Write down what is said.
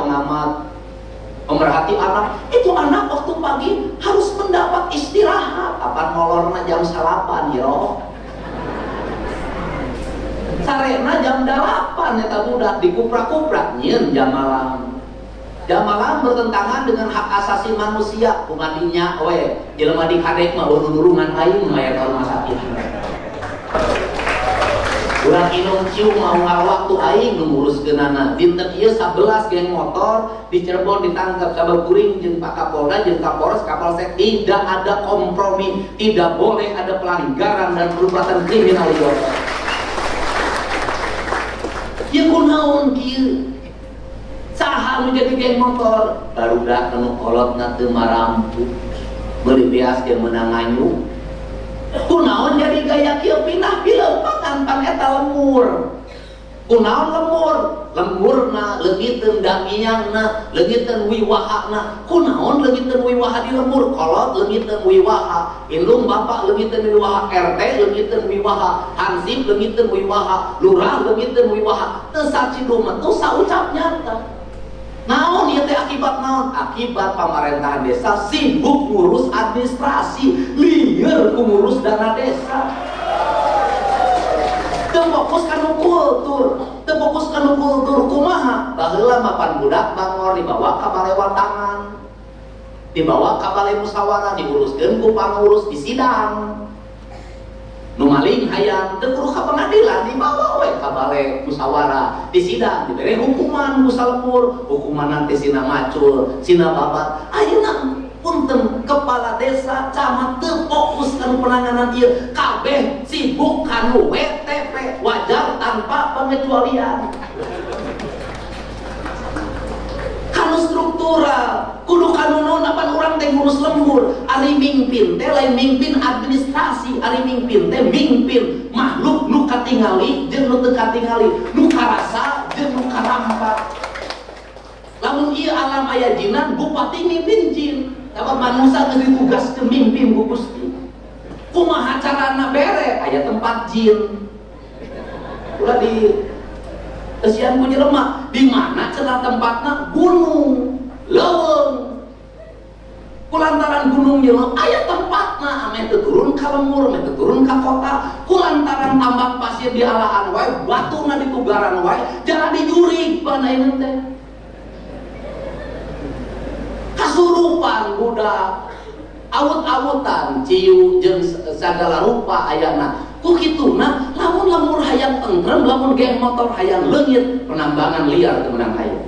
pengamat pemerhati anak, itu anak waktu pagi harus mendapat istirahat. Apa molorna jam 8 ya roh, sarena jam 8 eta budak dikuprak-kuprak nyeun jam malam. Jam malam bertentangan dengan hak asasi manusia. Kumadinya we jelema dikadek mah urung-urungan aing aya ka rumah sakit. Urang inung cium mau waktu aing nguruskeunana. Dinten ieu 11 geng motor di Cirebon ditangkap sabab kuring jeung Pak Kapolda jeung Kapolres Kapolsek. Tidak ada kompromi, tidak boleh ada pelanggaran dan perbuatan kriminalitas. Ya kunaon kieu? Saha nu jadi geng motor? Barudak anu kolotna teu marampu. Beuli beas jeung meunang nganyuk. Kunaon jadi gaya kieu pindah pileumpakan pan eta lemur. Kunaon lemur? Lemurna leungiteun damiangna, leungiteun wiwahana. Kunaon leungiteun wiwaha di lemur? Kolot leungiteun wiwaha, indung bapak leungiteun wiwaha, RT leungiteun wiwaha, hansip leungiteun wiwaha, lurah leungiteun wiwaha. Teu sacidung mah teu saucap nyata. Naon ieu teh akibat naon? Akibat pamerintahan desa sibuk ngurus administrasi, lieur ku ngurus dana desa. Teu fokus kanu kultur, teu fokus kanu kultur kumaha? Baheula mapan budak bangor dibawa ka balai watangan, dibawa ka balai musyawarah, diuruskeun ku pangurus di sidang. Nu maling hayang teu kudu ka pengadilan, dibawa we ka balai musyawarah, di sidang dibere hukuman ku salemur, hukuman nanti sina macul, sina babat. Ayeuna punten kepala desa camat teu fokus kanu penanganan ieu, kabeh sibuk kanu WTP, wajar tanpa pengecualian. Kanu struktural, kudu kanu naon apa urang teh ngurus lembur. Ari mimpin teh lain mimpin administrasi, ari mimpin teh mimpin makhluk nu katingali jeung nu teu katingali, nu karasa jeung nu karampa. Lamun ieu alam aya jinan, bupati mimpin jin, sabab manusia geus ditugaskeun mimpin ku Gusti. Kumaha carana bere? Aya tempat jin. Ulah di kesian ku jelema, di mana cenah tempatna? Gunung, leuweung. Kulantaran gunung jelema aya tempatna, ame teu turun ka lemur, ame teu turun ka kota. Kulantaran tambak pasir di alaan wae, batuna di tugaran wae, jangan dijurig panaeun teh. Kasurupan budak, awut-awutan, ciu jeung sagala rupa ayana. Ku kituna lamun lemur hayang tentrem, lamun geng motor hayang leungit, penambangan liar teu meunang hayu.